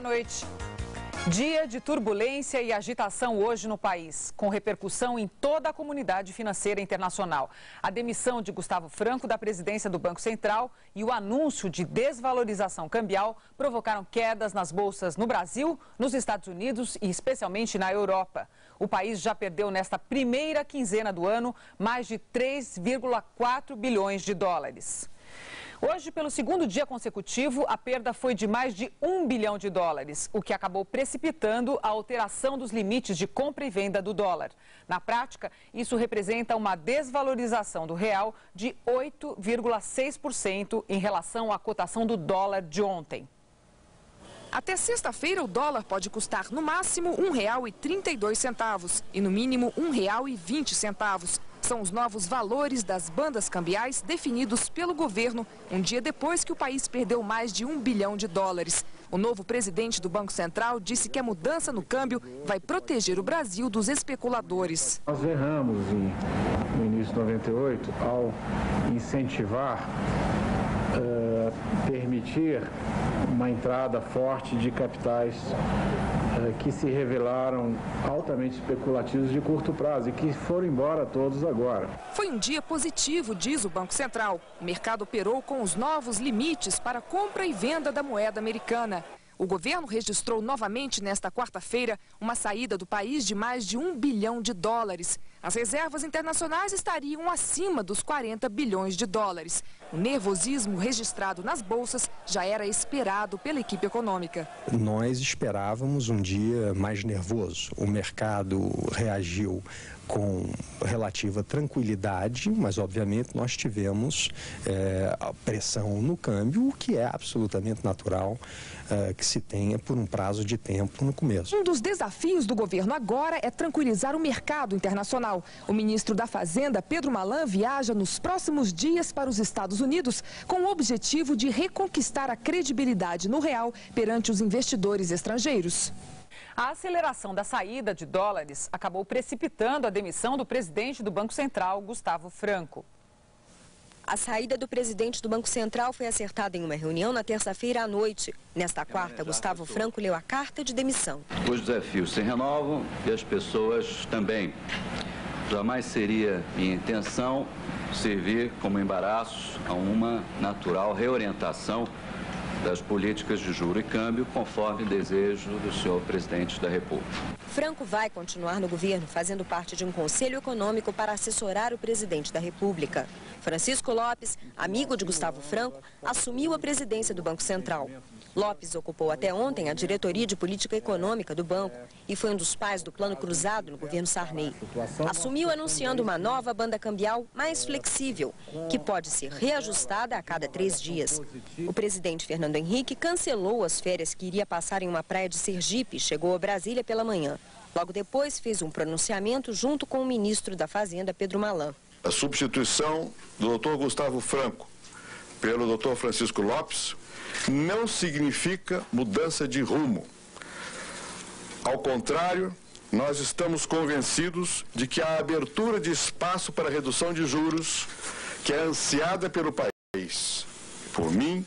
Boa noite. Dia de turbulência e agitação hoje no país, com repercussão em toda a comunidade financeira internacional. A demissão de Gustavo Franco da presidência do Banco Central e o anúncio de desvalorização cambial provocaram quedas nas bolsas no Brasil, nos Estados Unidos e especialmente na Europa. O país já perdeu nesta primeira quinzena do ano mais de 3,4 bilhões de dólares. Hoje, pelo segundo dia consecutivo, a perda foi de mais de 1 bilhão de dólares, o que acabou precipitando a alteração dos limites de compra e venda do dólar. Na prática, isso representa uma desvalorização do real de 8,6% em relação à cotação do dólar de ontem. Até sexta-feira, o dólar pode custar no máximo R$ 1,32 e no mínimo R$ 1,20. São os novos valores das bandas cambiais definidos pelo governo, um dia depois que o país perdeu mais de 1 bilhão de dólares. O novo presidente do Banco Central disse que a mudança no câmbio vai proteger o Brasil dos especuladores. Nós erramos no início de 98 ao incentivar, permitir uma entrada forte de capitais que se revelaram altamente especulativos de curto prazo e que foram embora todos agora. Foi um dia positivo, diz o Banco Central. O mercado operou com os novos limites para compra e venda da moeda americana. O governo registrou novamente nesta quarta-feira uma saída do país de mais de 1 bilhão de dólares. As reservas internacionais estariam acima dos 40 bilhões de dólares. O nervosismo registrado nas bolsas já era esperado pela equipe econômica. Nós esperávamos um dia mais nervoso. O mercado reagiu com relativa tranquilidade, mas obviamente nós tivemos a pressão no câmbio, o que é absolutamente natural que se tenha por um prazo de tempo no começo. Um dos desafios do governo agora é tranquilizar o mercado internacional. O ministro da Fazenda, Pedro Malan, viaja nos próximos dias para os Estados Unidos com o objetivo de reconquistar a credibilidade no real perante os investidores estrangeiros. A aceleração da saída de dólares acabou precipitando a demissão do presidente do Banco Central, Gustavo Franco. A saída do presidente do Banco Central foi acertada em uma reunião na terça-feira à noite. Nesta quarta, Gustavo Franco leu a carta de demissão. Os desafios se renovam e as pessoas também. Jamais seria minha intenção servir como embaraço a uma natural reorientação das políticas de juro e câmbio, conforme desejo do senhor presidente da República. Franco vai continuar no governo, fazendo parte de um conselho econômico para assessorar o presidente da República. Francisco Lopes, amigo de Gustavo Franco, assumiu a presidência do Banco Central. Lopes ocupou até ontem a diretoria de política econômica do banco e foi um dos pais do Plano Cruzado no governo Sarney. Assumiu anunciando uma nova banda cambial mais flexível, que pode ser reajustada a cada 3 dias. O presidente Fernando Henrique cancelou as férias que iria passar em uma praia de Sergipe e chegou a Brasília pela manhã. Logo depois fez um pronunciamento junto com o ministro da Fazenda, Pedro Malan. A substituição do Dr. Gustavo Franco pelo Dr. Francisco Lopes não significa mudança de rumo. Ao contrário, nós estamos convencidos de que a abertura de espaço para a redução de juros, que é ansiada pelo país, por mim,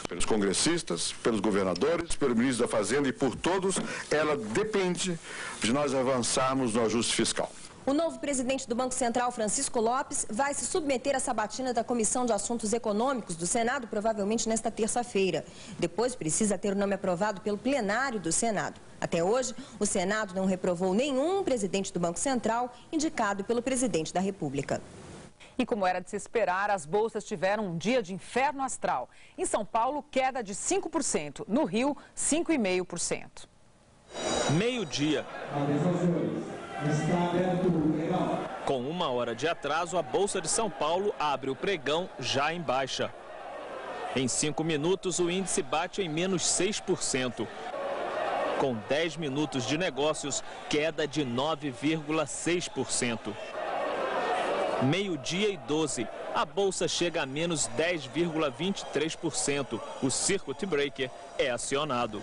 pelos congressistas, pelos governadores, pelo ministro da Fazenda e por todos, ela depende de nós avançarmos no ajuste fiscal. O novo presidente do Banco Central, Francisco Lopes, vai se submeter à sabatina da Comissão de Assuntos Econômicos do Senado, provavelmente nesta terça-feira. Depois precisa ter o nome aprovado pelo plenário do Senado. Até hoje, o Senado não reprovou nenhum presidente do Banco Central indicado pelo presidente da República. E como era de se esperar, as bolsas tiveram um dia de inferno astral. Em São Paulo, queda de 5%. No Rio, 5,5%. Meio-dia. Com 1 hora de atraso, a Bolsa de São Paulo abre o pregão já em baixa. Em 5 minutos, o índice bate em menos 6%. Com 10 minutos de negócios, queda de 9,6%. Meio-dia e 12, a Bolsa chega a menos 10,23%. O Circuit Breaker é acionado.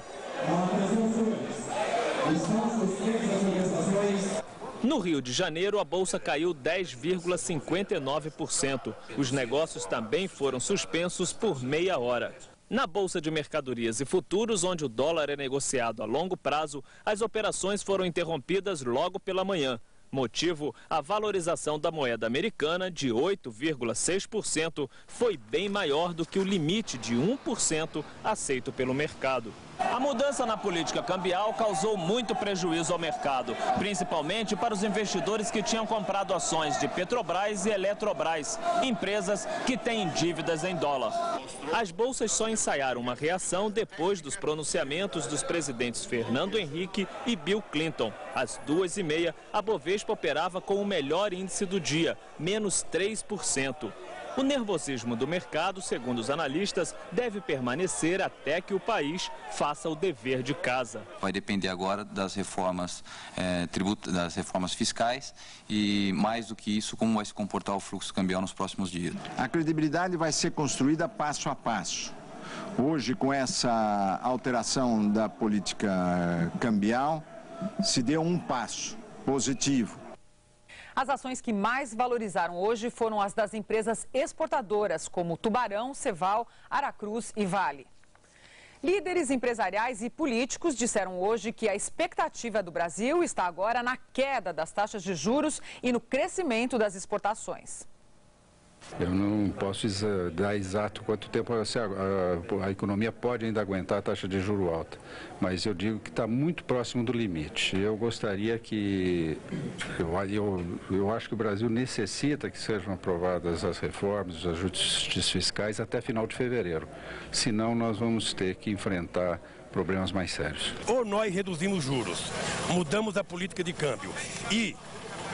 No Rio de Janeiro, a bolsa caiu 10,59%. Os negócios também foram suspensos por meia hora. Na Bolsa de Mercadorias e Futuros, onde o dólar é negociado a longo prazo, as operações foram interrompidas logo pela manhã. Motivo, a valorização da moeda americana de 8,6% foi bem maior do que o limite de 1% aceito pelo mercado. A mudança na política cambial causou muito prejuízo ao mercado, principalmente para os investidores que tinham comprado ações de Petrobras e Eletrobras, empresas que têm dívidas em dólar. As bolsas só ensaiaram uma reação depois dos pronunciamentos dos presidentes Fernando Henrique e Bill Clinton. Às 2h30, a Bovespa operava com o melhor índice do dia, menos 3%. O nervosismo do mercado, segundo os analistas, deve permanecer até que o país faça o dever de casa. Vai depender agora das reformas das reformas fiscais e, mais do que isso, como vai se comportar o fluxo cambial nos próximos dias. A credibilidade vai ser construída passo a passo. Hoje, com essa alteração da política cambial, se deu um passo positivo. As ações que mais valorizaram hoje foram as das empresas exportadoras, como Tubarão, Ceval, Aracruz e Vale. Líderes empresariais e políticos disseram hoje que a expectativa do Brasil está agora na queda das taxas de juros e no crescimento das exportações. Eu não posso dar exato quanto tempo a economia pode ainda aguentar a taxa de juro alta, mas eu digo que está muito próximo do limite. Eu gostaria que, eu acho que o Brasil necessita que sejam aprovadas as reformas, os ajustes fiscais até final de fevereiro, senão nós vamos ter que enfrentar problemas mais sérios. Ou nós reduzimos juros, mudamos a política de câmbio e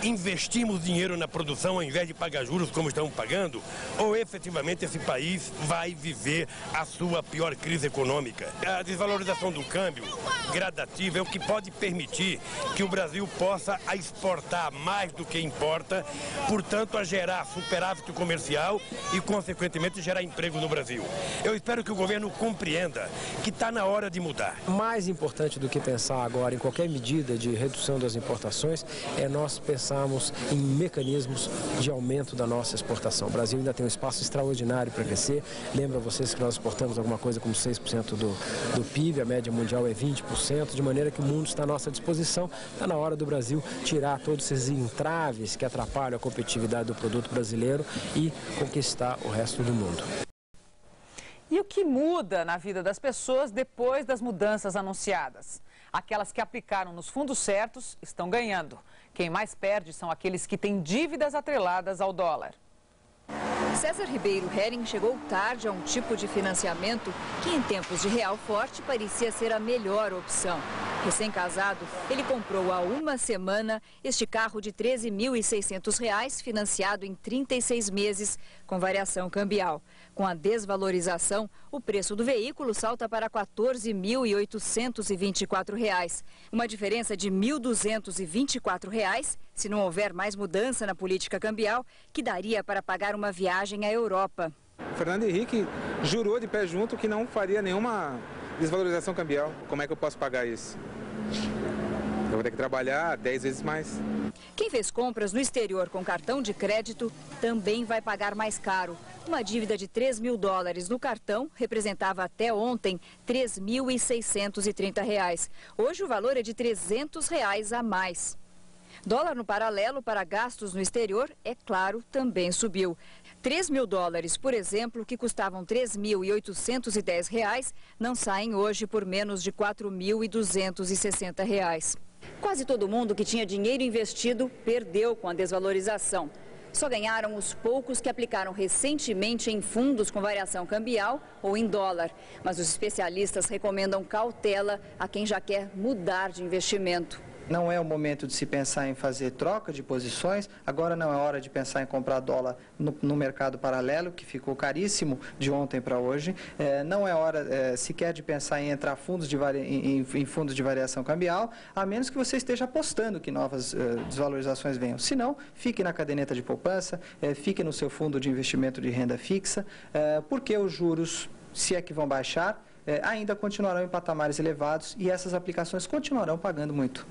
investimos dinheiro na produção ao invés de pagar juros como estamos pagando, ou efetivamente esse país vai viver a sua pior crise econômica. A desvalorização do câmbio gradativa é o que pode permitir que o Brasil possa exportar mais do que importa, portanto a gerar superávit comercial e consequentemente gerar emprego no Brasil. Eu espero que o governo compreenda que está na hora de mudar. Mais importante do que pensar agora em qualquer medida de redução das importações é nós pensarmos em mecanismos de aumento da nossa exportação. O Brasil ainda tem um espaço extraordinário para crescer. Lembro a vocês que nós exportamos alguma coisa como 6% do PIB, a média mundial é 20%, de maneira que o mundo está à nossa disposição. Está na hora do Brasil tirar todos esses entraves que atrapalham a competitividade do produto brasileiro e conquistar o resto do mundo. E o que muda na vida das pessoas depois das mudanças anunciadas? Aquelas que aplicaram nos fundos certos estão ganhando. Quem mais perde são aqueles que têm dívidas atreladas ao dólar. César Ribeiro Hering chegou tarde a um tipo de financiamento que, em tempos de real forte, parecia ser a melhor opção. Recém-casado, ele comprou há uma semana este carro de R$ 13.600, financiado em 36 meses, com variação cambial. Com a desvalorização, o preço do veículo salta para R$ 14.824, uma diferença de R$ 1.224, se não houver mais mudança na política cambial, que daria para pagar uma viagem à Europa. Fernando Henrique jurou de pé junto que não faria nenhuma desvalorização cambial. Como é que eu posso pagar isso? Eu vou ter que trabalhar 10 vezes mais. Quem fez compras no exterior com cartão de crédito também vai pagar mais caro. Uma dívida de $3 mil no cartão representava até ontem R$ 3.630. Hoje o valor é de R$ 300 a mais. Dólar no paralelo para gastos no exterior, é claro, também subiu. R$ 3 mil, por exemplo, que custavam R$ 3.810, não saem hoje por menos de R$ 4.260. Quase todo mundo que tinha dinheiro investido perdeu com a desvalorização. Só ganharam os poucos que aplicaram recentemente em fundos com variação cambial ou em dólar. Mas os especialistas recomendam cautela a quem já quer mudar de investimento. Não é o momento de se pensar em fazer troca de posições, agora não é hora de pensar em comprar dólar no mercado paralelo, que ficou caríssimo de ontem para hoje. Não é hora sequer de pensar em entrar em fundos de variação cambial, a menos que você esteja apostando que novas desvalorizações venham. Se não, fique na caderneta de poupança, fique no seu fundo de investimento de renda fixa, porque os juros, se é que vão baixar, ainda continuarão em patamares elevados e essas aplicações continuarão pagando muito.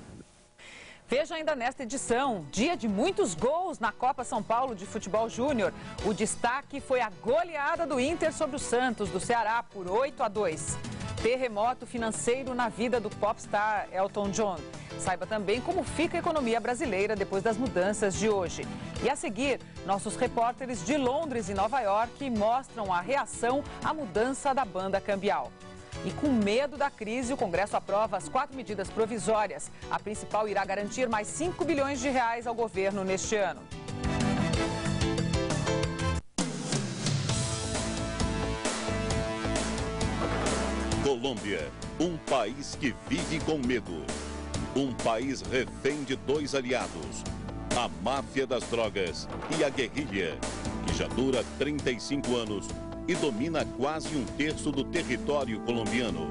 Veja ainda nesta edição, dia de muitos gols na Copa São Paulo de Futebol Júnior. O destaque foi a goleada do Inter sobre o Santos, do Ceará, por 8-2. Terremoto financeiro na vida do popstar Elton John. Saiba também como fica a economia brasileira depois das mudanças de hoje. E a seguir, nossos repórteres de Londres e Nova York mostram a reação à mudança da banda cambial. E com medo da crise, o Congresso aprova as 4 medidas provisórias. A principal irá garantir mais 5 bilhões de reais ao governo neste ano. Colômbia, um país que vive com medo. Um país refém de 2 aliados, a máfia das drogas e a guerrilha, que já dura 35 anos e domina quase 1/3 do território colombiano.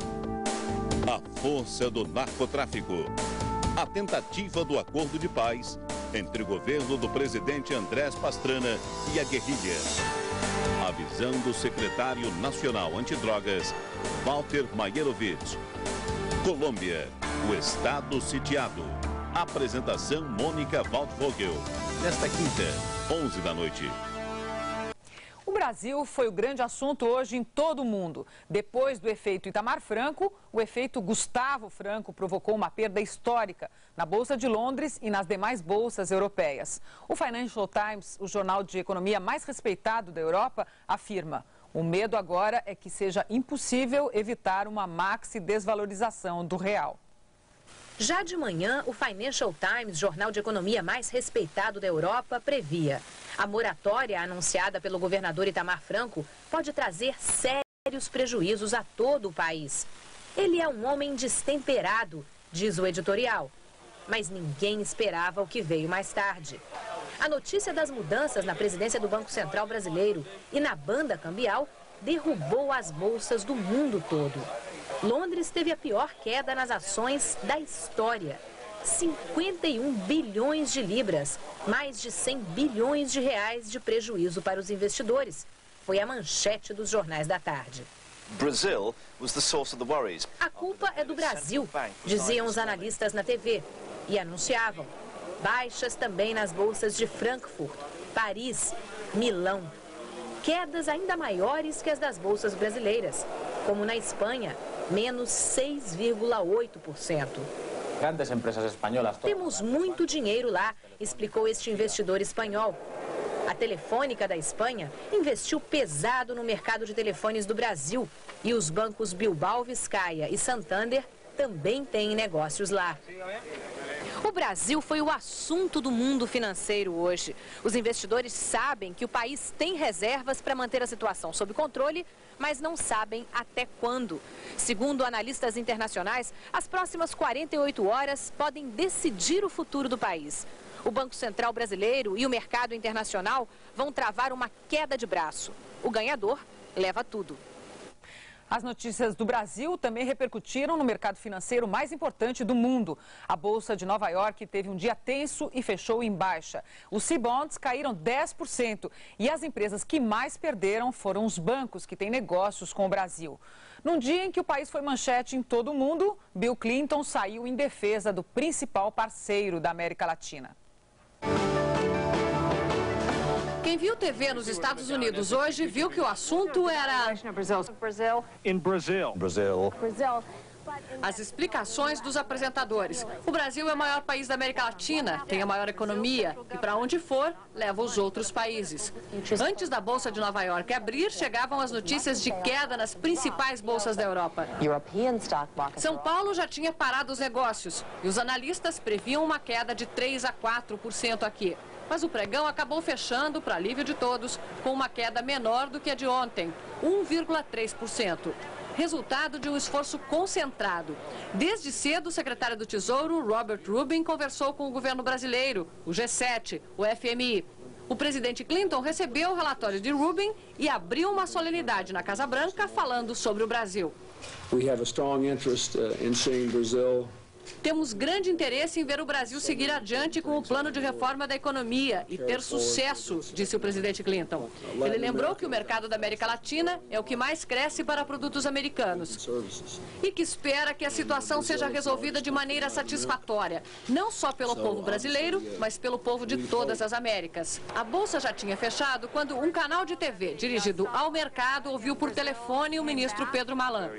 A força do narcotráfico. A tentativa do acordo de paz entre o governo do presidente Andrés Pastrana e a guerrilha. A visão do secretário nacional antidrogas, Walter Maierovitch. Colômbia, o estado sitiado. Apresentação Mônica Waldvogel. Nesta quinta, 11 da noite. O Brasil foi o grande assunto hoje em todo o mundo. Depois do efeito Itamar Franco, o efeito Gustavo Franco provocou uma perda histórica na Bolsa de Londres e nas demais bolsas europeias. O Financial Times, o jornal de economia mais respeitado da Europa, afirma: o medo agora é que seja impossível evitar uma maxi desvalorização do real. Já de manhã, o Financial Times, jornal de economia mais respeitado da Europa, previa: a moratória anunciada pelo governador Itamar Franco pode trazer sérios prejuízos a todo o país. Ele é um homem destemperado, diz o editorial. Mas ninguém esperava o que veio mais tarde. A notícia das mudanças na presidência do Banco Central brasileiro e na banda cambial derrubou as bolsas do mundo todo. Londres teve a pior queda nas ações da história. 51 bilhões de libras, mais de 100 bilhões de reais de prejuízo para os investidores. Foi a manchete dos jornais da tarde. A culpa é do Brasil, diziam os analistas na TV, e anunciavam baixas também nas bolsas de Frankfurt, Paris, Milão. Quedas ainda maiores que as das bolsas brasileiras, como na Espanha, menos 6,8%. Temos muito dinheiro lá, explicou este investidor espanhol. A Telefônica da Espanha investiu pesado no mercado de telefones do Brasil e os bancos Bilbao Vizcaya e Santander também têm negócios lá. O Brasil foi o assunto do mundo financeiro hoje. Os investidores sabem que o país tem reservas para manter a situação sob controle, mas não sabem até quando. Segundo analistas internacionais, as próximas 48 horas podem decidir o futuro do país. O Banco Central brasileiro e o mercado internacional vão travar uma queda de braço. O ganhador leva tudo. As notícias do Brasil também repercutiram no mercado financeiro mais importante do mundo. A Bolsa de Nova York teve um dia tenso e fechou em baixa. Os C-Bonds caíram 10% e as empresas que mais perderam foram os bancos que têm negócios com o Brasil. Num dia em que o país foi manchete em todo o mundo, Bill Clinton saiu em defesa do principal parceiro da América Latina. Quem viu TV nos Estados Unidos hoje viu que o assunto era as explicações dos apresentadores. O Brasil é o maior país da América Latina, tem a maior economia e para onde for, leva os outros países. Antes da Bolsa de Nova York abrir, chegavam as notícias de queda nas principais bolsas da Europa. São Paulo já tinha parado os negócios e os analistas previam uma queda de 3 a 4% aqui. Mas o pregão acabou fechando, para alívio de todos, com uma queda menor do que a de ontem, 1,3%. Resultado de um esforço concentrado. Desde cedo, o secretário do Tesouro, Robert Rubin, conversou com o governo brasileiro, o G7, o FMI. O presidente Clinton recebeu o relatório de Rubin e abriu uma solenidade na Casa Branca falando sobre o Brasil. We have a strong interest in seeing Brazil Temos grande interesse em ver o Brasil seguir adiante com o plano de reforma da economia e ter sucesso, disse o presidente Clinton. Ele lembrou que o mercado da América Latina é o que mais cresce para produtos americanos e que espera que a situação seja resolvida de maneira satisfatória, não só pelo povo brasileiro, mas pelo povo de todas as Américas. A Bolsa já tinha fechado quando um canal de TV dirigido ao mercado ouviu por telefone o ministro Pedro Malan.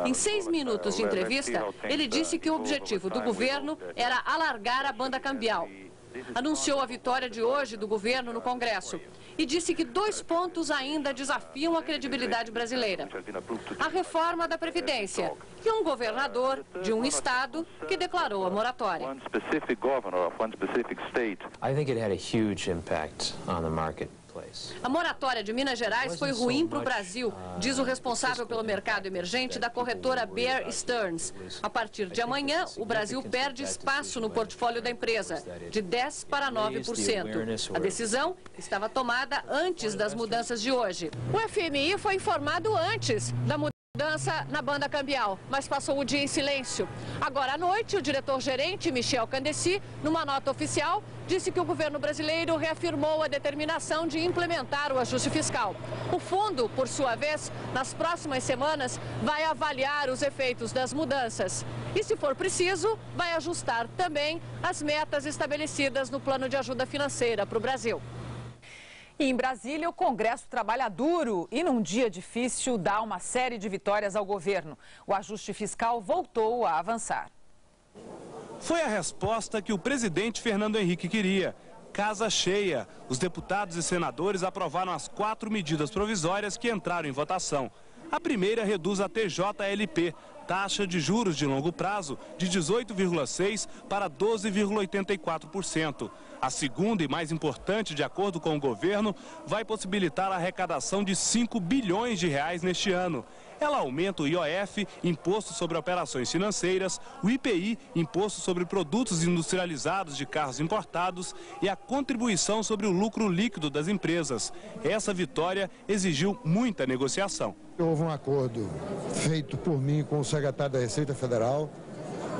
Em 6 minutos de entrevista, ele disse que o objetivo do governo era alargar a banda cambial. Anunciou a vitória de hoje do governo no Congresso e disse que 2 pontos ainda desafiam a credibilidade brasileira: a reforma da Previdência e um governador de um estado que declarou a moratória. I think it had a huge impact on the market. A moratória de Minas Gerais foi ruim para o Brasil, diz o responsável pelo mercado emergente da corretora Bear Stearns. A partir de amanhã, o Brasil perde espaço no portfólio da empresa, de 10% para 9%. A decisão estava tomada antes das mudanças de hoje. O FMI foi informado antes da mudança na banda cambial, mas passou o dia em silêncio. Agora à noite, o diretor-gerente Michel Candeci, numa nota oficial, disse que o governo brasileiro reafirmou a determinação de implementar o ajuste fiscal. O fundo, por sua vez, nas próximas semanas, vai avaliar os efeitos das mudanças. E, se for preciso, vai ajustar também as metas estabelecidas no plano de ajuda financeira para o Brasil. E em Brasília, o Congresso trabalha duro e, num dia difícil, dá uma série de vitórias ao governo. O ajuste fiscal voltou a avançar. Foi a resposta que o presidente Fernando Henrique queria. Casa cheia. Os deputados e senadores aprovaram as 4 medidas provisórias que entraram em votação. A primeira reduz a TJLP, taxa de juros de longo prazo, de 18,6% para 12,84%. A segunda e mais importante, de acordo com o governo, vai possibilitar a arrecadação de 5 bilhões de reais neste ano. Ela aumenta o IOF, Imposto sobre Operações Financeiras, o IPI, Imposto sobre Produtos Industrializados de Carros Importados, e a contribuição sobre o lucro líquido das empresas. Essa vitória exigiu muita negociação. Houve um acordo feito por mim com o secretário da Receita Federal,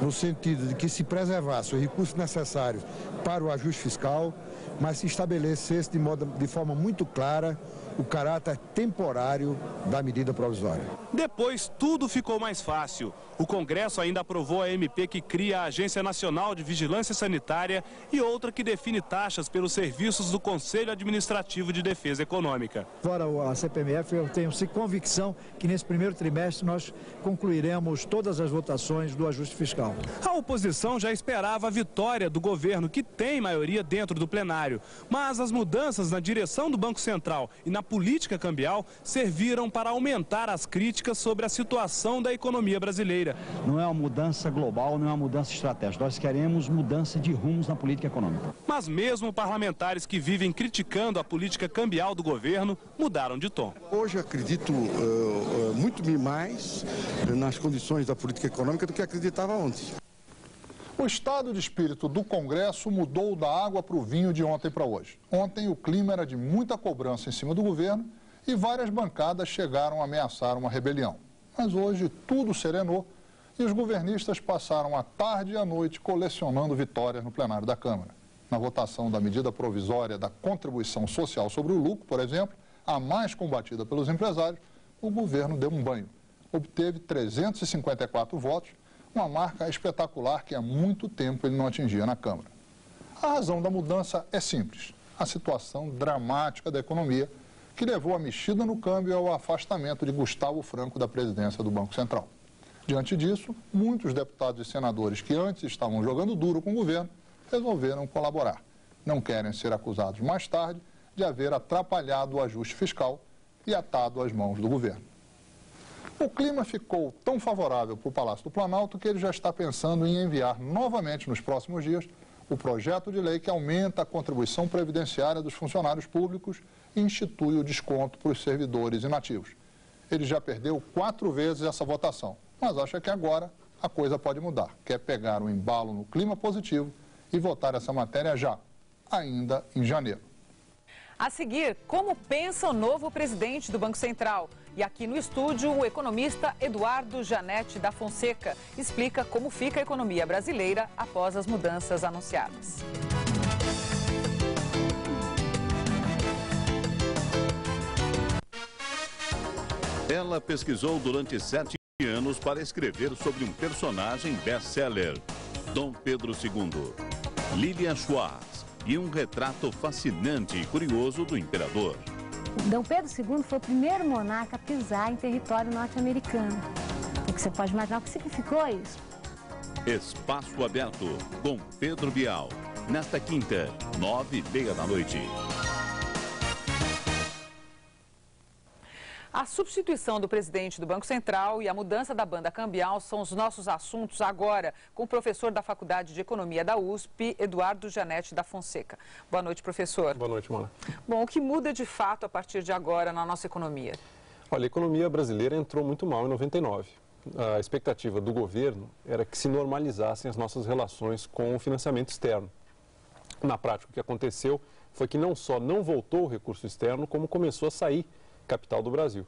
no sentido de que se preservasse os recursos necessários para o ajuste fiscal, mas se estabelecesse de forma muito clara o caráter temporário da medida provisória. Depois, tudo ficou mais fácil. O Congresso ainda aprovou a MP que cria a Agência Nacional de Vigilância Sanitária e outra que define taxas pelos serviços do Conselho Administrativo de Defesa Econômica. Fora a CPMF, eu tenho convicção que nesse primeiro trimestre nós concluiremos todas as votações do ajuste fiscal. A oposição já esperava a vitória do governo, que tem maioria dentro do plenário. Mas as mudanças na direção do Banco Central e na política cambial serviram para aumentar as críticas sobre a situação da economia brasileira. Não é uma mudança global, não é uma mudança estratégica. Nós queremos mudança de rumos na política econômica. Mas mesmo parlamentares que vivem criticando a política cambial do governo mudaram de tom. Hoje acredito muito mais nas condições da política econômica do que acreditava ontem. O estado de espírito do Congresso mudou da água para o vinho de ontem para hoje. Ontem o clima era de muita cobrança em cima do governo e várias bancadas chegaram a ameaçar uma rebelião. Mas hoje tudo serenou e os governistas passaram a tarde e a noite colecionando vitórias no plenário da Câmara. Na votação da medida provisória da contribuição social sobre o lucro, por exemplo, a mais combatida pelos empresários, o governo deu um banho. Obteve 354 votos, uma marca espetacular que há muito tempo ele não atingia na Câmara. A razão da mudança é simples: a situação dramática da economia, que levou a mexida no câmbio e ao afastamento de Gustavo Franco da presidência do Banco Central. Diante disso, muitos deputados e senadores que antes estavam jogando duro com o governo resolveram colaborar. Não querem ser acusados mais tarde de haver atrapalhado o ajuste fiscal e atado às mãos do governo. O clima ficou tão favorável para o Palácio do Planalto que ele já está pensando em enviar novamente nos próximos dias o projeto de lei que aumenta a contribuição previdenciária dos funcionários públicos e institui o desconto para os servidores inativos. Ele já perdeu 4 vezes essa votação, mas acha que agora a coisa pode mudar. Quer pegar o embalo no clima positivo e votar essa matéria já, ainda em janeiro. A seguir, como pensa o novo presidente do Banco Central? E aqui no estúdio, o economista Eduardo Janete da Fonseca explica como fica a economia brasileira após as mudanças anunciadas. Ela pesquisou durante 7 anos para escrever sobre um personagem best-seller, Dom Pedro II, Lilian Schwartz, e um retrato fascinante e curioso do imperador. Dom Pedro II foi o primeiro monarca a pisar em território norte-americano. O que você pode imaginar o que significou isso? Espaço Aberto, com Pedro Bial, nesta quinta, 9h30 da noite. A substituição do presidente do Banco Central e a mudança da banda cambial são os nossos assuntos agora, com o professor da Faculdade de Economia da USP, Eduardo Janete da Fonseca. Boa noite, professor. Boa noite, Mona. Bom, o que muda de fato a partir de agora na nossa economia? Olha, a economia brasileira entrou muito mal em 99. A expectativa do governo era que se normalizassem as nossas relações com o financiamento externo. Na prática, o que aconteceu foi que não só não voltou o recurso externo, como começou a sair capital do Brasil.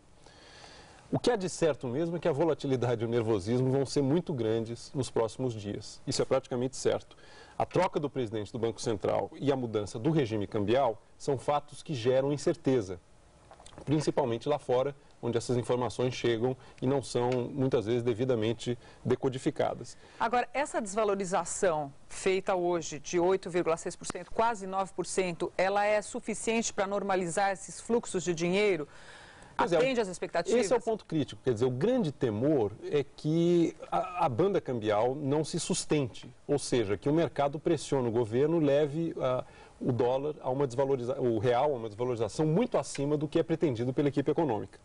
O que há de certo mesmo é que a volatilidade e o nervosismo vão ser muito grandes nos próximos dias. Isso é praticamente certo. A troca do presidente do Banco Central e a mudança do regime cambial são fatos que geram incerteza, principalmente lá fora, onde essas informações chegam e não são, muitas vezes, devidamente decodificadas. Agora, essa desvalorização feita hoje de 8,6%, quase 9%, ela é suficiente para normalizar esses fluxos de dinheiro? Atende às expectativas? Esse é o ponto crítico. Quer dizer, o grande temor é que a banda cambial não se sustente, ou seja, que o mercado pressione o governo, leve o dólar a uma desvalorização, o real a uma desvalorização muito acima do que é pretendido pela equipe econômica.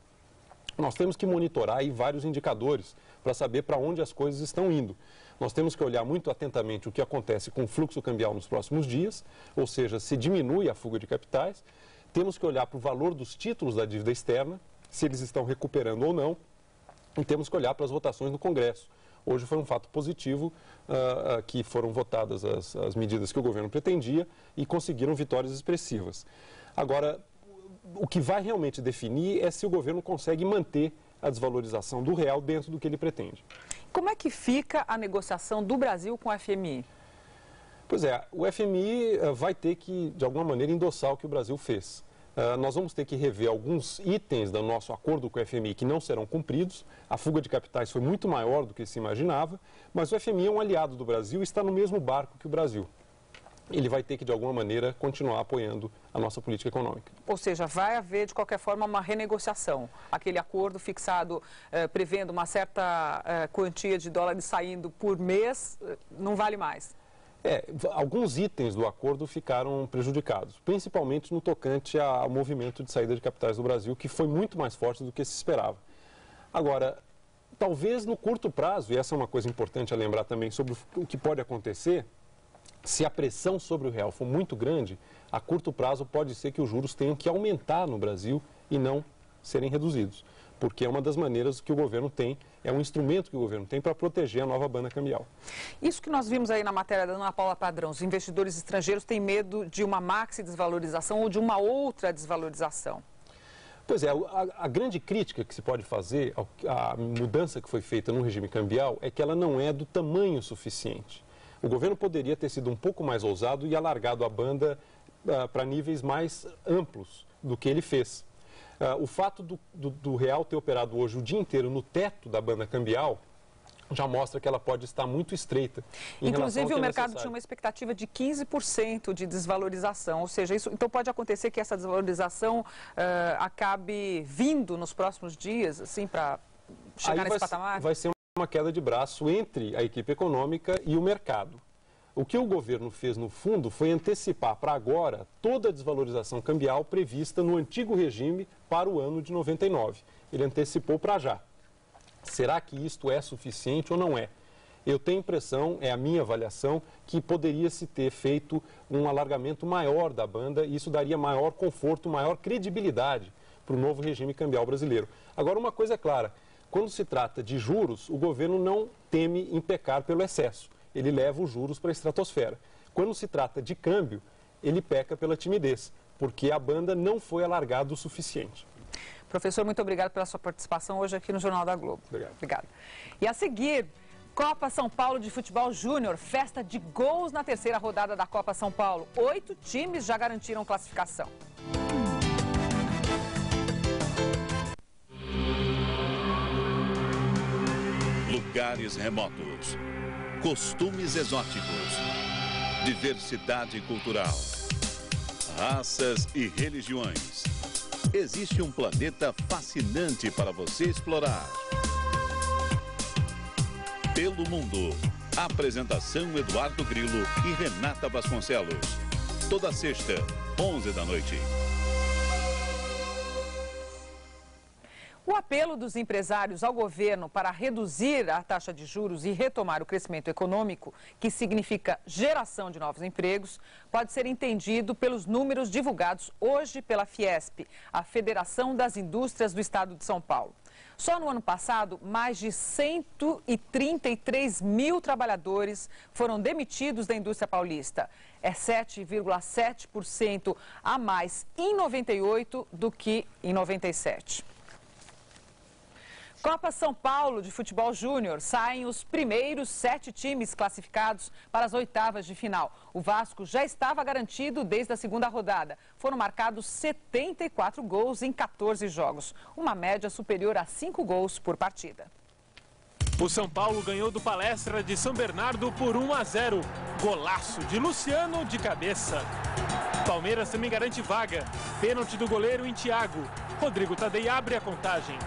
Nós temos que monitorar aí vários indicadores para saber para onde as coisas estão indo. Nós temos que olhar muito atentamente o que acontece com o fluxo cambial nos próximos dias, ou seja, se diminui a fuga de capitais. Temos que olhar para o valor dos títulos da dívida externa, se eles estão recuperando ou não, e temos que olhar para as votações no Congresso. Hoje foi um fato positivo que foram votadas as medidas que o governo pretendia e conseguiram vitórias expressivas. Agora, o que vai realmente definir é se o governo consegue manter a desvalorização do real dentro do que ele pretende. Como é que fica a negociação do Brasil com o FMI? Pois é, o FMI vai ter que, de alguma maneira, endossar o que o Brasil fez. Nós vamos ter que rever alguns itens do nosso acordo com o FMI que não serão cumpridos. A fuga de capitais foi muito maior do que se imaginava, mas o FMI é um aliado do Brasil e está no mesmo barco que o Brasil. Ele vai ter que, de alguma maneira, continuar apoiando a nossa política econômica. Ou seja, vai haver, de qualquer forma, uma renegociação. Aquele acordo fixado prevendo uma certa quantia de dólares saindo por mês, não vale mais. Alguns itens do acordo ficaram prejudicados, principalmente no tocante ao movimento de saída de capitais do Brasil, que foi muito mais forte do que se esperava. Agora, talvez no curto prazo, e essa é uma coisa importante a lembrar também sobre o que pode acontecer, se a pressão sobre o real for muito grande, a curto prazo pode ser que os juros tenham que aumentar no Brasil e não serem reduzidos, porque é uma das maneiras que o governo tem, é um instrumento que o governo tem para proteger a nova banda cambial. Isso que nós vimos aí na matéria da Ana Paula Padrão, os investidores estrangeiros têm medo de uma maxi-desvalorização ou de uma outra desvalorização. Pois é, a grande crítica que se pode fazer à mudança que foi feita no regime cambial é que ela não é do tamanho suficiente. O governo poderia ter sido um pouco mais ousado e alargado a banda para níveis mais amplos do que ele fez. O fato do real ter operado hoje o dia inteiro no teto da banda cambial já mostra que ela pode estar muito estreita. Inclusive, o mercado tinha uma expectativa de 15% de desvalorização, ou seja, isso então pode acontecer que essa desvalorização acabe vindo nos próximos dias, assim, para chegar nesse patamar? Vai ser uma queda de braço entre a equipe econômica e o mercado. O que o governo fez, no fundo, foi antecipar para agora toda a desvalorização cambial prevista no antigo regime para o ano de 99. Ele antecipou para já. Será que isto é suficiente ou não é? Eu tenho a impressão, é a minha avaliação, que poderia se ter feito um alargamento maior da banda e isso daria maior conforto, maior credibilidade para o novo regime cambial brasileiro. Agora, uma coisa é clara. Quando se trata de juros, o governo não teme em pecar pelo excesso. Ele leva os juros para a estratosfera. Quando se trata de câmbio, ele peca pela timidez. porque a banda não foi alargada o suficiente. Professor, muito obrigado pela sua participação hoje aqui no Jornal da Globo. Obrigado. Obrigado. E a seguir, Copa São Paulo de Futebol Júnior, festa de gols na terceira rodada da Copa São Paulo. 8 times já garantiram classificação. Lugares remotos, costumes exóticos, diversidade cultural, raças e religiões. Existe um planeta fascinante para você explorar. Pelo Mundo. Apresentação Eduardo Grilo e Renata Vasconcelos. Toda sexta, 11 da noite. O apelo dos empresários ao governo para reduzir a taxa de juros e retomar o crescimento econômico, que significa geração de novos empregos, pode ser entendido pelos números divulgados hoje pela Fiesp, a Federação das Indústrias do Estado de São Paulo. Só no ano passado, mais de 133 mil trabalhadores foram demitidos da indústria paulista. É 7,7% a mais em 98 do que em 97. Copa São Paulo de Futebol Júnior, saem os primeiros 7 times classificados para as oitavas de final. O Vasco já estava garantido desde a segunda rodada. Foram marcados 74 gols em 14 jogos, uma média superior a 5 gols por partida. O São Paulo ganhou do Palestra de São Bernardo por 1-0. Golaço de Luciano de cabeça. Palmeiras também garante vaga. Pênalti do goleiro em Thiago. Rodrigo Tadei abre a contagem.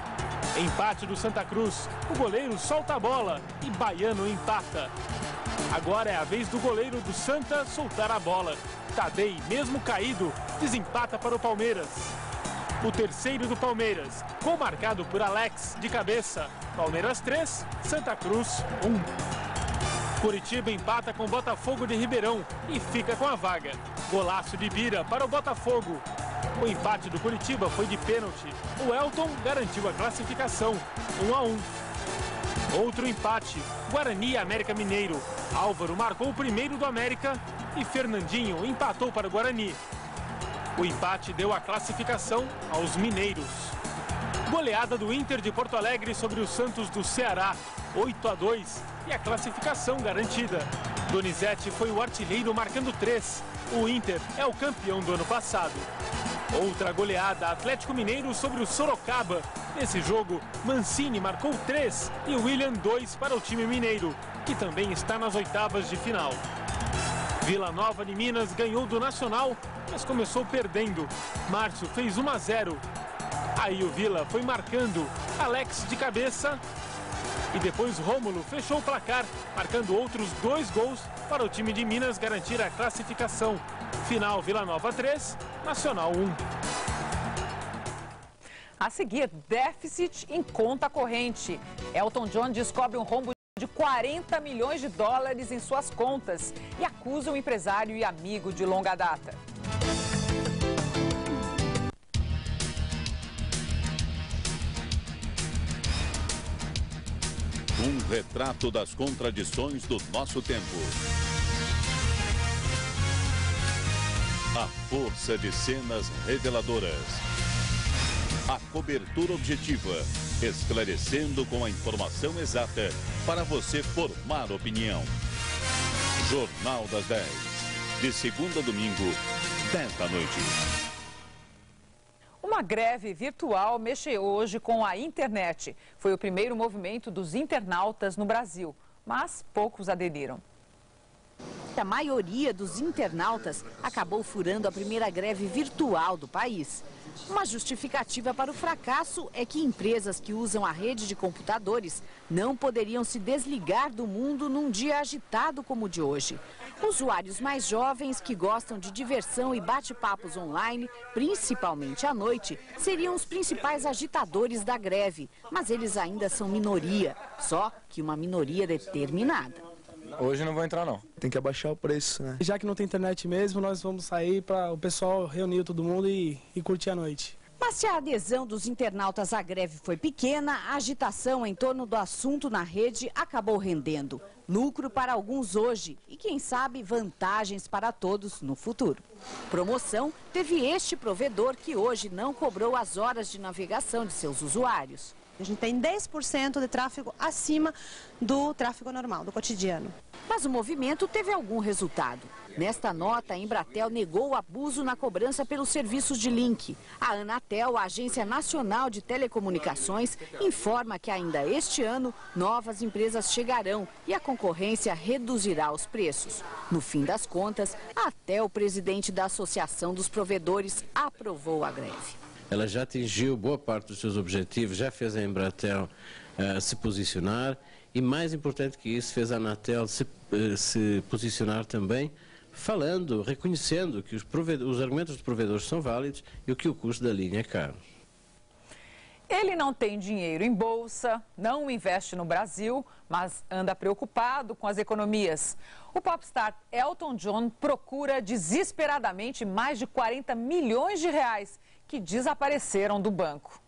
Empate do Santa Cruz. O goleiro solta a bola e Baiano empata. Agora é a vez do goleiro do Santa soltar a bola. Tadei, mesmo caído, desempata para o Palmeiras. O terceiro do Palmeiras, gol marcado por Alex de cabeça. Palmeiras 3, Santa Cruz 1. Curitiba empata com o Botafogo de Ribeirão e fica com a vaga. Golaço de Bira para o Botafogo. O empate do Curitiba foi de pênalti. O Elton garantiu a classificação, 1-1. Outro empate, Guarani e América Mineiro. Álvaro marcou o primeiro do América e Fernandinho empatou para o Guarani. O empate deu a classificação aos mineiros. Goleada do Inter de Porto Alegre sobre o Santos do Ceará, 8-2, e a classificação garantida. Donizete foi o artilheiro marcando 3. O Inter é o campeão do ano passado. Outra goleada, Atlético Mineiro sobre o Sorocaba. Nesse jogo, Mancini marcou 3 e William 2 para o time mineiro, que também está nas oitavas de final. Vila Nova de Minas ganhou do Nacional, mas começou perdendo. Márcio fez 1-0. Aí o Vila foi marcando, Alex de cabeça. E depois Rômulo fechou o placar, marcando outros 2 gols para o time de Minas garantir a classificação. Final Vila Nova 3, Nacional 1. A seguir, déficit em conta corrente. Elton John descobre um rombo de 40 milhões de dólares em suas contas e acusa um empresário e amigo de longa data. Um retrato das contradições do nosso tempo. A força de cenas reveladoras. A cobertura objetiva, esclarecendo com a informação exata para você formar opinião. Jornal das 10, de segunda a domingo, 10 da noite. Uma greve virtual mexeu hoje com a internet. Foi o primeiro movimento dos internautas no Brasil, mas poucos aderiram. A maioria dos internautas acabou furando a primeira greve virtual do país. Uma justificativa para o fracasso é que empresas que usam a rede de computadores não poderiam se desligar do mundo num dia agitado como o de hoje. Usuários mais jovens que gostam de diversão e bate-papos online, principalmente à noite, seriam os principais agitadores da greve. Mas eles ainda são minoria, só que uma minoria determinada. Hoje não vou entrar, não. Tem que abaixar o preço, né? Já que não tem internet mesmo, nós vamos sair para o pessoal reunir todo mundo e curtir a noite. Mas se a adesão dos internautas à greve foi pequena, a agitação em torno do assunto na rede acabou rendendo. Lucro para alguns hoje e, quem sabe, vantagens para todos no futuro. Promoção teve este provedor que hoje não cobrou as horas de navegação de seus usuários. A gente tem 10% de tráfego acima do tráfego normal, do cotidiano. Mas o movimento teve algum resultado. Nesta nota, a Embratel negou o abuso na cobrança pelos serviços de link. A Anatel, a Agência Nacional de Telecomunicações, informa que ainda este ano novas empresas chegarão e a concorrência reduzirá os preços. No fim das contas, até o presidente da Associação dos Provedores aprovou a greve. Ela já atingiu boa parte dos seus objetivos, já fez a Embratel se posicionar e, mais importante que isso, fez a Anatel se posicionar também, falando, reconhecendo que os argumentos dos provedores são válidos e que o custo da linha é caro. Ele não tem dinheiro em bolsa, não investe no Brasil, mas anda preocupado com as economias. O popstar Elton John procura desesperadamente mais de 40 milhões de reais que desapareceram do banco.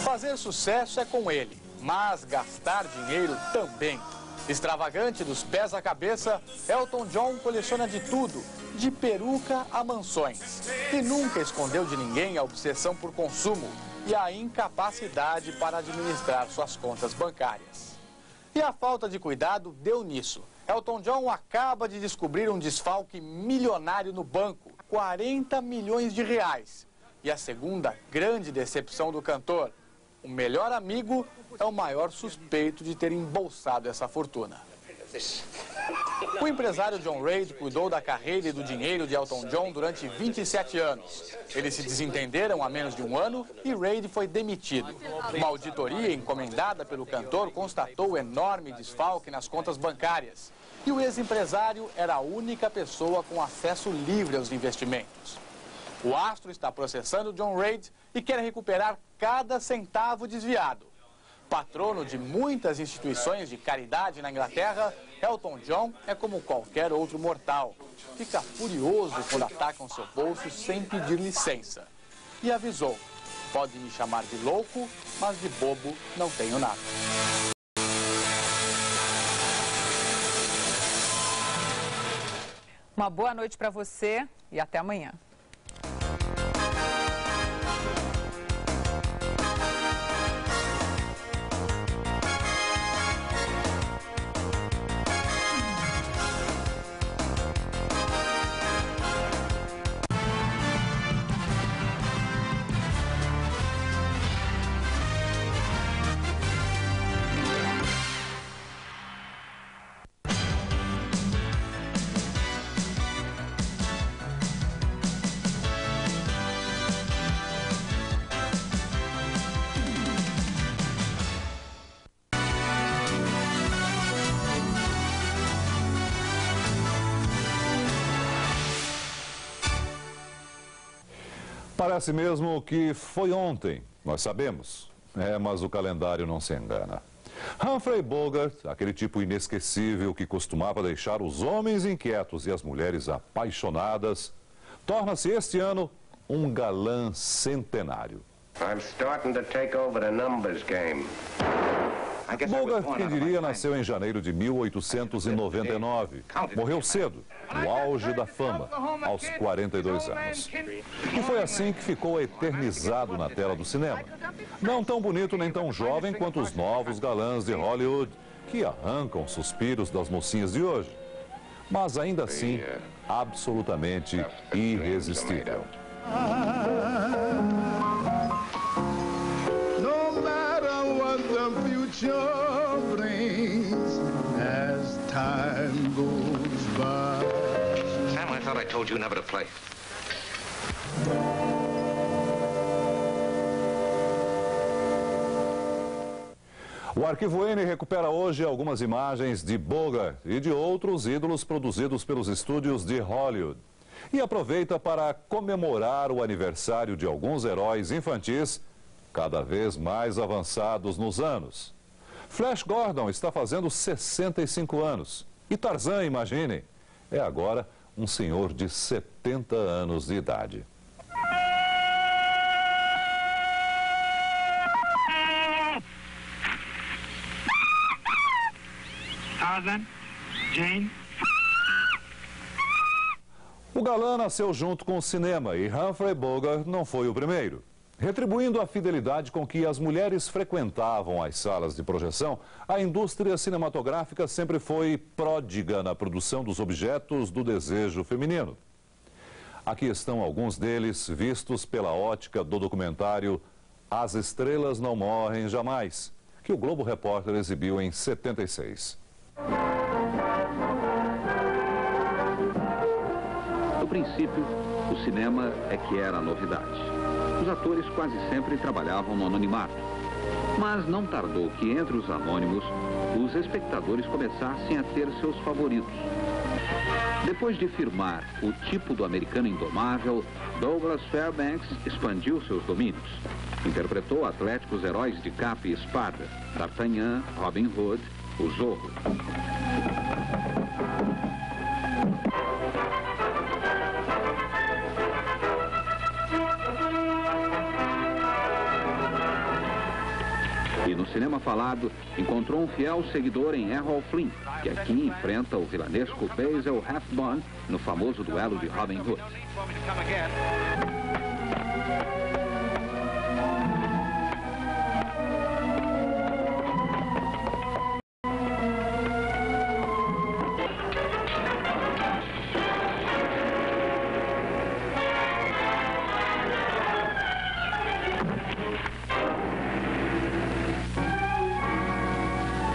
Fazer sucesso é com ele, mas gastar dinheiro também. Extravagante dos pés à cabeça, Elton John coleciona de tudo, de peruca a mansões. E nunca escondeu de ninguém a obsessão por consumo e a incapacidade para administrar suas contas bancárias. E a falta de cuidado deu nisso. Elton John acaba de descobrir um desfalque milionário no banco, 40 milhões de reais. E a segunda grande decepção do cantor, o melhor amigo é o maior suspeito de ter embolsado essa fortuna. O empresário John Reid cuidou da carreira e do dinheiro de Elton John durante 27 anos. Eles se desentenderam há menos de um ano e Reid foi demitido. Uma auditoria encomendada pelo cantor constatou o enorme desfalque nas contas bancárias. E o ex-empresário era a única pessoa com acesso livre aos investimentos. O astro está processando John Reid e quer recuperar cada centavo desviado. Patrono de muitas instituições de caridade na Inglaterra, Elton John é como qualquer outro mortal. Fica furioso quando atacam seu bolso sem pedir licença. E avisou, pode me chamar de louco, mas de bobo não tenho nada. Uma boa noite para você e até amanhã. Parece mesmo que foi ontem, nós sabemos. Mas o calendário não se engana. Humphrey Bogart, aquele tipo inesquecível que costumava deixar os homens inquietos e as mulheres apaixonadas, torna-se este ano um galã centenário. I'm starting to take over the numbers game. Bogart, quem diria, nasceu em janeiro de 1899. Morreu cedo, no auge da fama, aos 42 anos. E foi assim que ficou eternizado na tela do cinema. Não tão bonito nem tão jovem quanto os novos galãs de Hollywood, que arrancam suspiros das mocinhas de hoje. Mas ainda assim, absolutamente irresistível. Brings as time goes by. Sam, I thought I told you never to play. O Arquivo N recupera hoje algumas imagens de Bogart e de outros ídolos produzidos pelos estúdios de Hollywood. E aproveita para comemorar o aniversário de alguns heróis infantis cada vez mais avançados nos anos. Flash Gordon está fazendo 65 anos. E Tarzan, imaginem, é agora um senhor de 70 anos de idade. Marlon, Jane. O galã nasceu junto com o cinema e Humphrey Bogart não foi o primeiro. Retribuindo a fidelidade com que as mulheres frequentavam as salas de projeção, a indústria cinematográfica sempre foi pródiga na produção dos objetos do desejo feminino. Aqui estão alguns deles vistos pela ótica do documentário As Estrelas Não Morrem Jamais, que o Globo Repórter exibiu em 76. No princípio, o cinema é que era a novidade. Os atores quase sempre trabalhavam no anonimato. Mas não tardou que entre os anônimos, os espectadores começassem a ter seus favoritos. Depois de firmar o tipo do americano indomável, Douglas Fairbanks expandiu seus domínios. Interpretou atléticos heróis de capa e espada, D'Artagnan, Robin Hood, o Zorro. E no cinema falado, encontrou um fiel seguidor em Errol Flynn, que aqui enfrenta o vilanesco Basil Rathbone no famoso duelo de Robin Hood.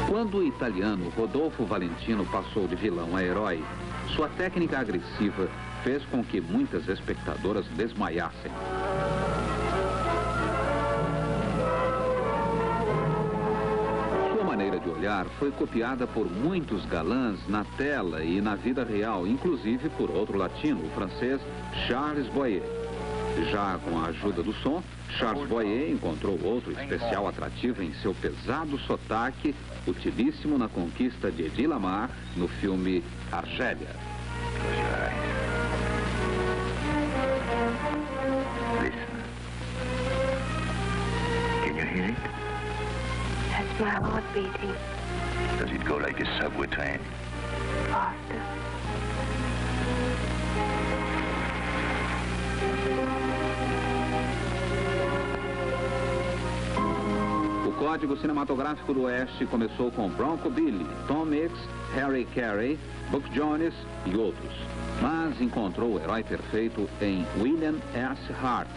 Quando o italiano Rodolfo Valentino passou de vilão a herói, sua técnica agressiva fez com que muitas espectadoras desmaiassem. Sua maneira de olhar foi copiada por muitos galãs na tela e na vida real, inclusive por outro latino, o francês Charles Boyer. Já com a ajuda do som, Charles Boyer encontrou outro especial atrativo em seu pesado sotaque, utilíssimo na conquista de Eddie Lamar no filme Argélia. Listen. Can you hear it? That's my heart beating. Does it go like a subway train? Faster. O Código Cinematográfico do Oeste começou com Bronco Billy, Tom Mix, Harry Carey, Buck Jones e outros. Mas encontrou o herói perfeito em William S. Hart,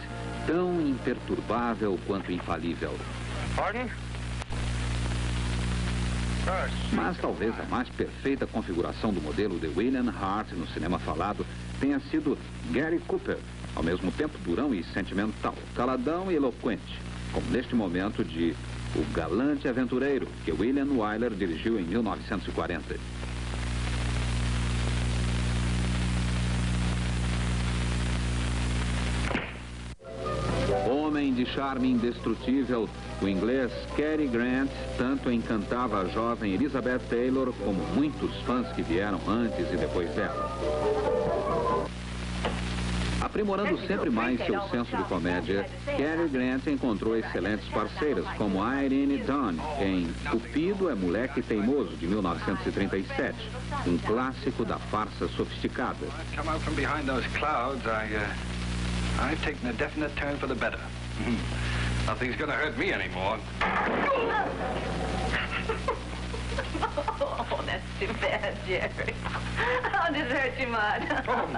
tão imperturbável quanto infalível. Pardon? Mas talvez a mais perfeita configuração do modelo de William Hart no cinema falado tenha sido Gary Cooper, ao mesmo tempo durão e sentimental, caladão e eloquente, como neste momento de O Galante Aventureiro, que William Wyler dirigiu em 1940. Homem de charme indestrutível, o inglês Cary Grant tanto encantava a jovem Elizabeth Taylor como muitos fãs que vieram antes e depois dela. Aprimorando sempre mais seu senso de comédia, Cary Grant encontrou excelentes parceiras, como Irene Dunne, em Cupido é Moleque Teimoso, de 1937, um clássico da farsa sofisticada. I've taken a definite turn for the better. Nothing's gonna hurt me anymore. Oh, that's too bad, Jerry. How did it hurt you much?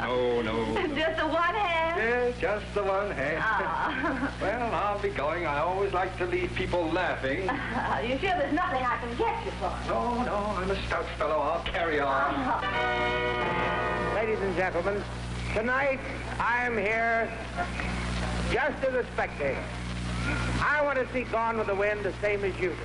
Oh, no. Just the one hand? Yeah, just the one hand. Ah. Well, I'll be going. I always like to leave people laughing. You sure there's nothing I can get you for? No, I'm a stout fellow. I'll carry on. Ladies and gentlemen, tonight I am here just as a spectator. I want to see Gone with the Wind the same as you do.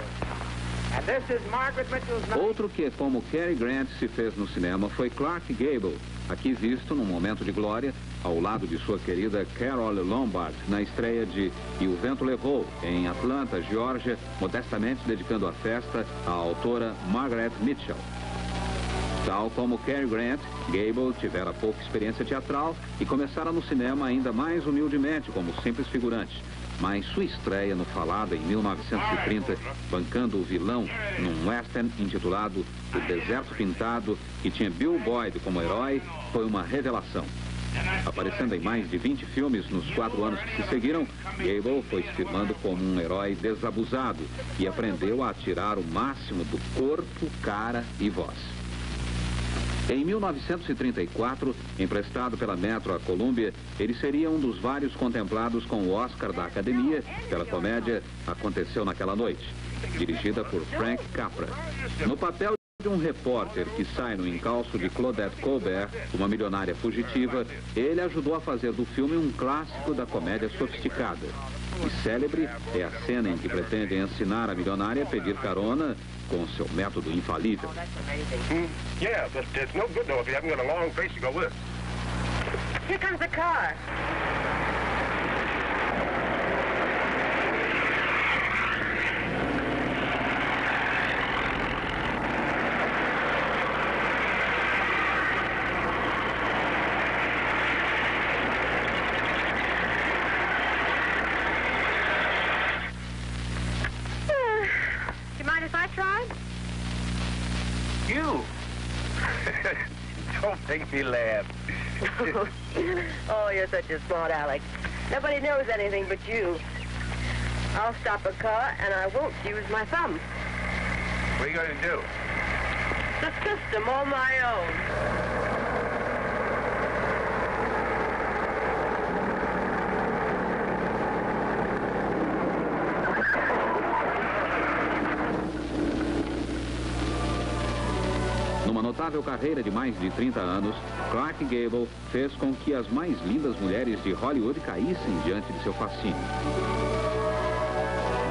And this is Margaret Mitchell's... Outro que, como Cary Grant se fez no cinema, foi Clark Gable, aqui visto num momento de glória, ao lado de sua querida Carole Lombard, na estreia de E o Vento Levou, em Atlanta, Geórgia, modestamente dedicando a festa à autora Margaret Mitchell. Tal como Cary Grant, Gable tivera pouca experiência teatral e começara no cinema ainda mais humildemente como simples figurante. mas sua estreia no falado em 1930, bancando o vilão num western intitulado O Deserto Pintado, que tinha Bill Boyd como herói, foi uma revelação. Aparecendo em mais de 20 filmes nos 4 anos que se seguiram, Gable foi se firmando como um herói desabusado e aprendeu a tirar o máximo do corpo, cara e voz. Em 1934, emprestado pela Metro à Columbia, ele seria um dos vários contemplados com o Oscar da Academia pela comédia Aconteceu Naquela Noite, dirigida por Frank Capra. No papel de um repórter que sai no encalço de Claudette Colbert, uma milionária fugitiva, ele ajudou a fazer do filme um clássico da comédia sofisticada. E célebre é a cena em que pretende ensinar a milionária a pedir carona com seu método infalível. Yeah, but it's no good though if you haven't got a long face to go with. Here comes the car. Do you mind if I try? You? Don't make me laugh. Oh, you're such a smart Alex. Nobody knows anything but you. I'll stop a car and I won't use my thumb. What are you going to do? The system on my own. Numa notável carreira de mais de 30 anos, Clark Gable fez com que as mais lindas mulheres de Hollywood caíssem diante de seu fascínio.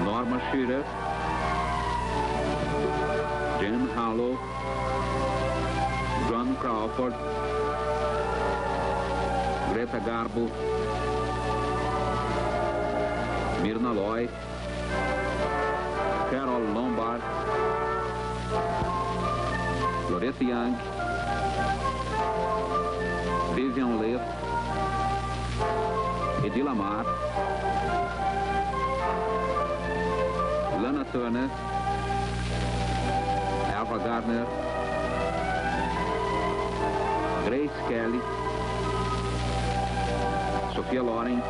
Norma Shearer, Jean Harlow, Joan Crawford, Greta Garbo, Myrna Loy, Carol Lombard, Loretta Young, Vivian Leigh, Hedy Lamarr, Lana Turner, Ava Gardner, Grace Kelly, Sophia Loren,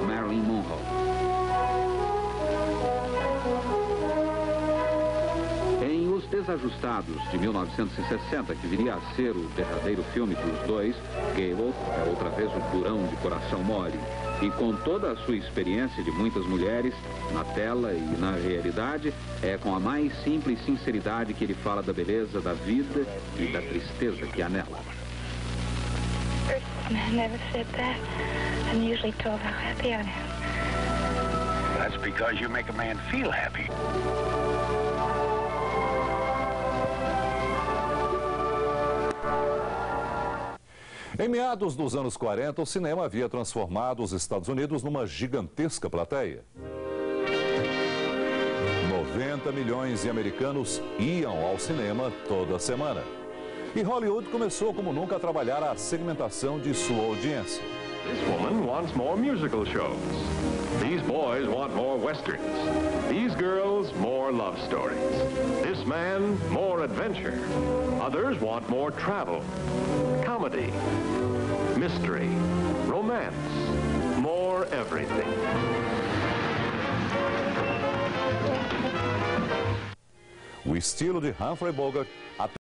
Marilyn Monroe. Desajustados, de 1960, que viria a ser o derradeiro filme dos dois, Gable é outra vez o durão de coração mole. E com toda a sua experiência de muitas mulheres, na tela e na realidade, é com a mais simples sinceridade que ele fala da beleza da vida e da tristeza que há nela. I never said that. I'm usually told how happy I am. That's because you make a man feel happy. Em meados dos anos 40, o cinema havia transformado os Estados Unidos numa gigantesca plateia. 90 milhões de americanos iam ao cinema toda semana. E Hollywood começou como nunca a trabalhar a segmentação de sua audiência. This woman wants more musical shows. These boys want more westerns. These girls, more love stories. This man, more adventure. Others want more travel, comedy, mystery, romance, more everything. O estilo de Humphrey Bogart